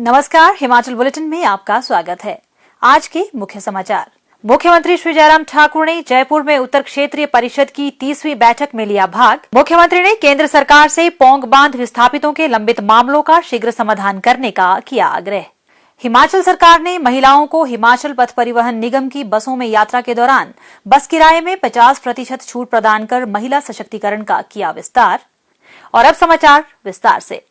नमस्कार, हिमाचल बुलेटिन में आपका स्वागत है। आज के मुख्य समाचार। मुख्यमंत्री श्री जयराम ठाकुर ने जयपुर में उत्तर क्षेत्रीय परिषद की 30वीं बैठक में लिया भाग। मुख्यमंत्री ने केंद्र सरकार से पौंग बांध विस्थापितों के लंबित मामलों का शीघ्र समाधान करने का किया आग्रह। हिमाचल सरकार ने महिलाओं को हिमाचल पथ परिवहन निगम की बसों में यात्रा के दौरान बस किराए में 50% छूट प्रदान कर महिला सशक्तिकरण का किया विस्तार। और अब समाचार विस्तार से।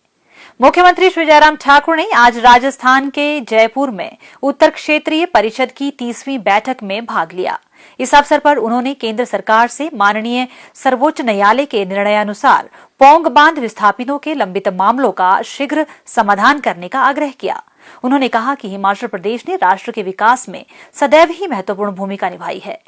मुख्यमंत्री श्री जयराम ठाकुर ने आज राजस्थान के जयपुर में उत्तर क्षेत्रीय परिषद की 30वीं बैठक में भाग लिया। इस अवसर पर उन्होंने केंद्र सरकार से माननीय सर्वोच्च न्यायालय के निर्णयानुसार पौंग बांध विस्थापितों के लंबित मामलों का शीघ्र समाधान करने का आग्रह किया। उन्होंने कहा कि हिमाचल प्रदेश ने राष्ट्र के विकास में सदैव ही महत्वपूर्ण भूमिका निभाई है।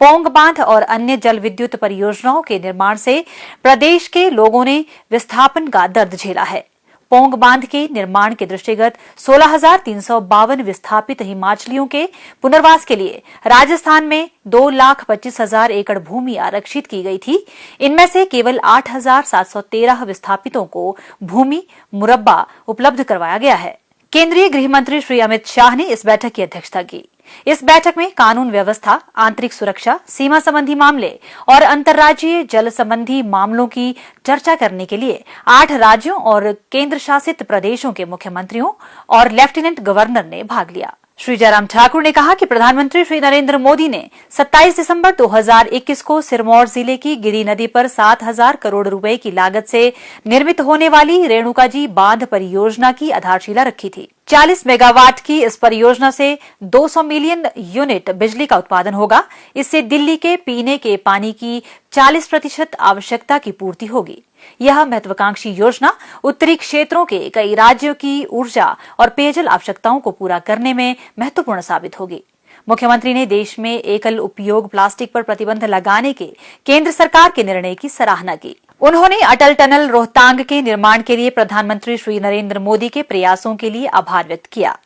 पौंग बांध और अन्य जल विद्युत परियोजनाओं के निर्माण से प्रदेश के लोगों ने विस्थापन का दर्द झेला है। पौंग बांध के निर्माण के दृष्टिगत 16,352 विस्थापित हिमाचलियों के पुनर्वास के लिए राजस्थान में 2,25,000 एकड़ भूमि आरक्षित की गई थी। इनमें से केवल 8,713 विस्थापितों को भूमि मुरब्बा उपलब्ध करवाया गया है। केंद्रीय गृह मंत्री श्री अमित शाह ने इस बैठक की अध्यक्षता की। इस बैठक में कानून व्यवस्था, आंतरिक सुरक्षा, सीमा संबंधी मामले और अंतर्राज्यीय जल संबंधी मामलों की चर्चा करने के लिए 8 राज्यों और केंद्र शासित प्रदेशों के मुख्यमंत्रियों और लेफ्टिनेंट गवर्नर ने भाग लिया। श्री जयराम ठाकुर ने कहा कि प्रधानमंत्री श्री नरेंद्र मोदी ने 27 दिसंबर 2021 को सिरमौर जिले की गिरी नदी पर 7,000 करोड़ रुपए की लागत से निर्मित होने वाली रेणुकाजी बांध परियोजना की आधारशिला रखी थी। 40 मेगावाट की इस परियोजना से 200 मिलियन यूनिट बिजली का उत्पादन होगा। इससे दिल्ली के पीने के पानी की 40% आवश्यकता की पूर्ति होगी। यह महत्वाकांक्षी योजना उत्तरी क्षेत्रों के कई राज्यों की ऊर्जा और पेयजल आवश्यकताओं को पूरा करने में महत्वपूर्ण साबित होगी। मुख्यमंत्री ने देश में एकल उपयोग प्लास्टिक पर प्रतिबंध लगाने के केंद्र सरकार के निर्णय की सराहना की। उन्होंने अटल टनल रोहतांग के निर्माण के लिए प्रधानमंत्री श्री नरेंद्र मोदी के प्रयासों के लिए आभार व्यक्त किया।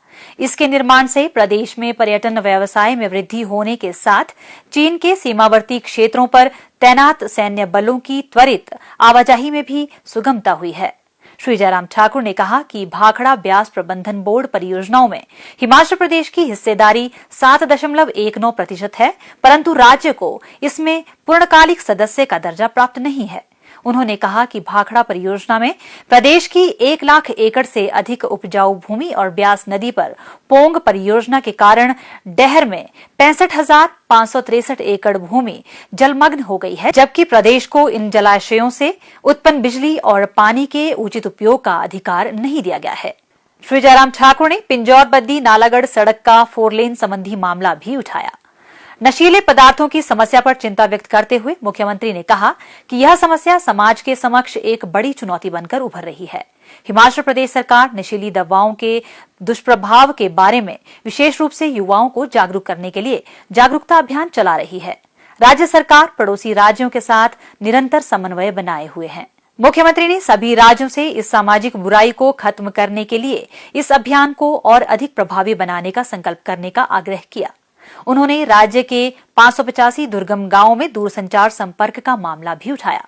इसके निर्माण से प्रदेश में पर्यटन व्यवसाय में वृद्धि होने के साथ चीन के सीमावर्ती क्षेत्रों पर तैनात सैन्य बलों की त्वरित आवाजाही में भी सुगमता हुई है। श्री जयराम ठाकुर ने कहा कि भाखड़ा ब्यास प्रबंधन बोर्ड परियोजनाओं में हिमाचल प्रदेश की हिस्सेदारी 7.19% है, परंतु राज्य को इसमें पूर्णकालिक सदस्य का दर्जा प्राप्त नहीं है। उन्होंने कहा कि भाखड़ा परियोजना में प्रदेश की 1 लाख एकड़ से अधिक उपजाऊ भूमि और ब्यास नदी पर पोंग परियोजना के कारण डहर में 65,563 एकड़ भूमि जलमग्न हो गई है, जबकि प्रदेश को इन जलाशयों से उत्पन्न बिजली और पानी के उचित उपयोग का अधिकार नहीं दिया गया है। श्री जयराम ठाकुर ने पिंजौर बद्दी नालागढ़ सड़क का 4 लेन संबंधी मामला भी उठाया। नशीले पदार्थों की समस्या पर चिंता व्यक्त करते हुए मुख्यमंत्री ने कहा कि यह समस्या समाज के समक्ष एक बड़ी चुनौती बनकर उभर रही है। हिमाचल प्रदेश सरकार नशीली दवाओं के दुष्प्रभाव के बारे में विशेष रूप से युवाओं को जागरूक करने के लिए जागरूकता अभियान चला रही है। राज्य सरकार पड़ोसी राज्यों के साथ निरंतर समन्वय बनाए हुए है। मुख्यमंत्री ने सभी राज्यों से इस सामाजिक बुराई को खत्म करने के लिए इस अभियान को और अधिक प्रभावी बनाने का संकल्प करने का आग्रह किया। उन्होंने राज्य के 585 दुर्गम गांवों में दूरसंचार संपर्क का मामला भी उठाया।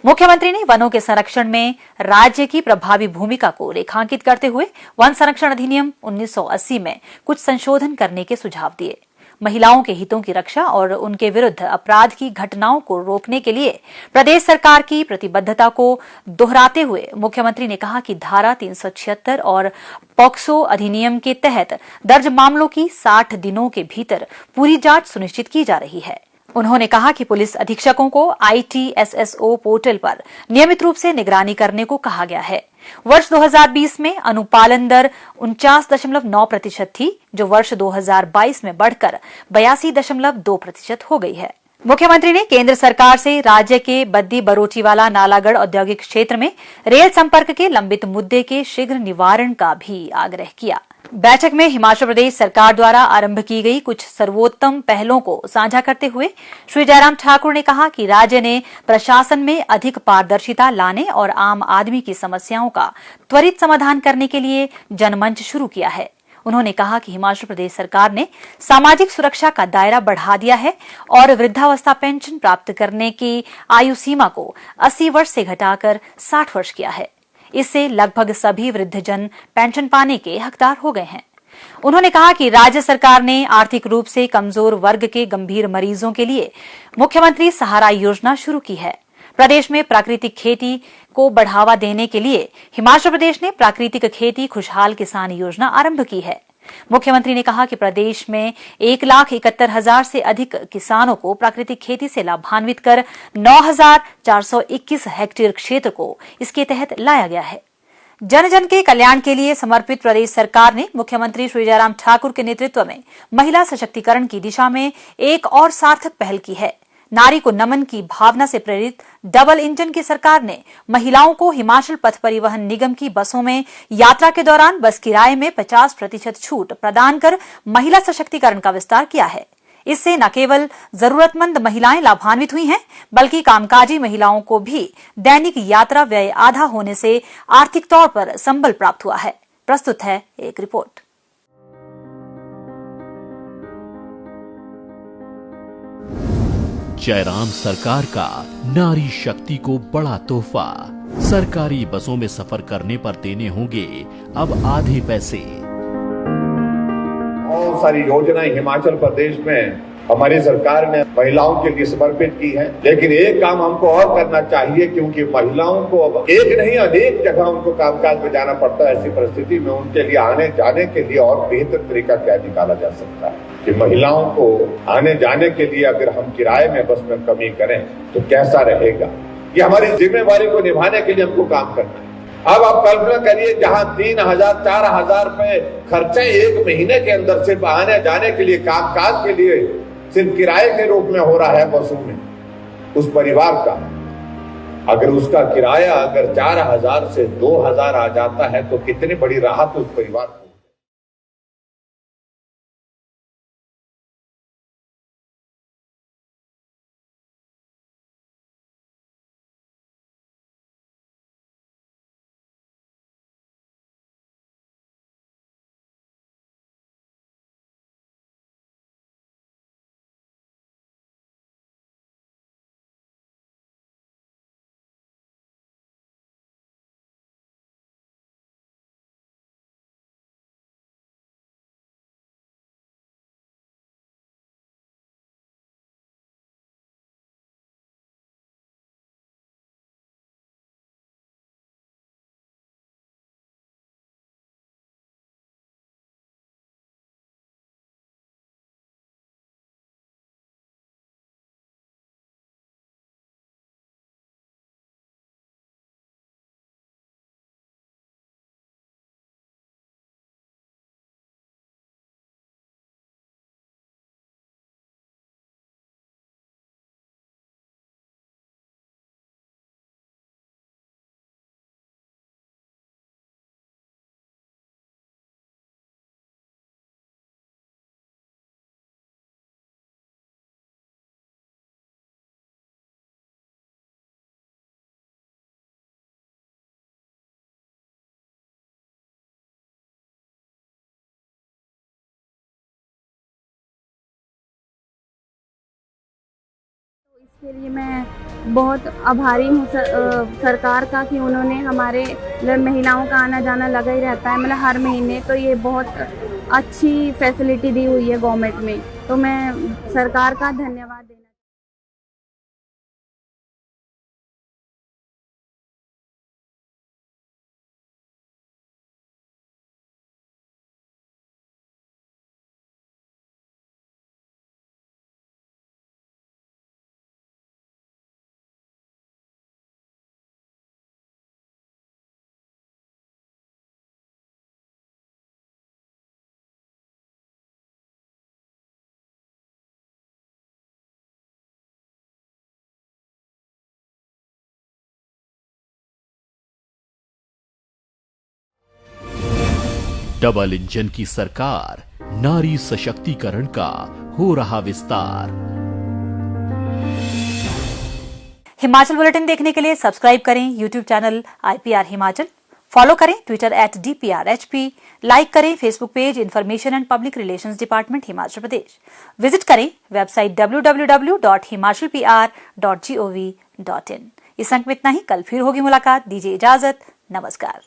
मुख्यमंत्री ने वनों के संरक्षण में राज्य की प्रभावी भूमिका को रेखांकित करते हुए वन संरक्षण अधिनियम 1980 में कुछ संशोधन करने के सुझाव दिए। महिलाओं के हितों की रक्षा और उनके विरुद्ध अपराध की घटनाओं को रोकने के लिए प्रदेश सरकार की प्रतिबद्धता को दोहराते हुए मुख्यमंत्री ने कहा कि धारा 376 और पॉक्सो अधिनियम के तहत दर्ज मामलों की 60 दिनों के भीतर पूरी जांच सुनिश्चित की जा रही है। उन्होंने कहा कि पुलिस अधीक्षकों को ITSSO पोर्टल पर नियमित रूप से निगरानी करने को कहा गया है। वर्ष 2020 में अनुपालन दर 49.9% थी, जो वर्ष 2022 में बढ़कर 82.2% हो गई है। मुख्यमंत्री ने केंद्र सरकार से राज्य के बद्दी बरोचीवाला नालागढ़ औद्योगिक क्षेत्र में रेल संपर्क के लंबित मुद्दे के शीघ्र निवारण का भी आग्रह किया। बैठक में हिमाचल प्रदेश सरकार द्वारा आरंभ की गई कुछ सर्वोत्तम पहलों को साझा करते हुए श्री जयराम ठाकुर ने कहा कि राज्य ने प्रशासन में अधिक पारदर्शिता लाने और आम आदमी की समस्याओं का त्वरित समाधान करने के लिए जनमंच शुरू किया है। उन्होंने कहा कि हिमाचल प्रदेश सरकार ने सामाजिक सुरक्षा का दायरा बढ़ा दिया है और वृद्धावस्था पेंशन प्राप्त करने की आयु सीमा को 80 वर्ष से घटाकर 60 वर्ष किया है। इससे लगभग सभी वृद्धजन पेंशन पाने के हकदार हो गए हैं। उन्होंने कहा कि राज्य सरकार ने आर्थिक रूप से कमजोर वर्ग के गंभीर मरीजों के लिए मुख्यमंत्री सहारा योजना शुरू की है। प्रदेश में प्राकृतिक खेती को बढ़ावा देने के लिए हिमाचल प्रदेश ने प्राकृतिक खेती खुशहाल किसान योजना आरंभ की है। मुख्यमंत्री ने कहा कि प्रदेश में 1,71,000 से अधिक किसानों को प्राकृतिक खेती से लाभान्वित कर 9,421 हेक्टेयर क्षेत्र को इसके तहत लाया गया है। जन जन के कल्याण के लिए समर्पित प्रदेश सरकार ने मुख्यमंत्री श्री जयराम ठाकुर के नेतृत्व में महिला सशक्तिकरण की दिशा में एक और सार्थक पहल की है। नारी को नमन की भावना से प्रेरित डबल इंजन की सरकार ने महिलाओं को हिमाचल पथ परिवहन निगम की बसों में यात्रा के दौरान बस किराए में 50% छूट प्रदान कर महिला सशक्तिकरण का विस्तार किया है। इससे न केवल जरूरतमंद महिलाएं लाभान्वित हुई हैं, बल्कि कामकाजी महिलाओं को भी दैनिक यात्रा व्यय आधा होने से आर्थिक तौर पर संबल प्राप्त हुआ है। प्रस्तुत है एक रिपोर्ट। जयराम सरकार का नारी शक्ति को बड़ा तोहफा। सरकारी बसों में सफर करने पर देने होंगे अब आधे पैसे। बहुत सारी योजनाएं हिमाचल प्रदेश में हमारी सरकार ने महिलाओं के लिए समर्पित की है, लेकिन एक काम हमको और करना चाहिए, क्योंकि महिलाओं को अब एक नहीं अनेक जगह उनको कामकाज में जाना पड़ता है। ऐसी परिस्थिति में उनके लिए आने जाने के लिए और बेहतर तरीका क्या निकाला जा सकता है कि महिलाओं को आने जाने के लिए अगर हम किराए में बस में कमी करें तो कैसा रहेगा। ये हमारी जिम्मेवारी को निभाने के लिए हमको काम करना है। अब आप कल्पना करिए, जहां 3,000 4,000 रुपए खर्चे एक महीने के अंदर सिर्फ आने जाने के लिए, कामकाज के लिए सिर्फ किराए के रूप में हो रहा है बसों में, उस परिवार का अगर उसका किराया अगर 4,000 से 2,000 आ जाता है तो कितनी बड़ी राहत उस परिवार को। इसके लिए मैं बहुत आभारी हूँ सरकार का कि उन्होंने हमारे महिलाओं का आना जाना लगा ही रहता है, मतलब हर महीने। तो ये बहुत अच्छी फैसिलिटी दी हुई है गवर्नमेंट में, तो मैं सरकार का धन्यवाद देना। डबल इंजन की सरकार, नारी सशक्तिकरण का हो रहा विस्तार। हिमाचल बुलेटिन देखने के लिए सब्सक्राइब करें YouTube channel IPR Himachal, follow करें ट्विटर @DPRHP, लाइक करें Facebook page information and public relations department Himachal Pradesh, visit करें वेबसाइट www.himachalpr.gov.in। इस अंक में इतना ही। कल फिर होगी मुलाकात, दीजिए इजाजत। नमस्कार।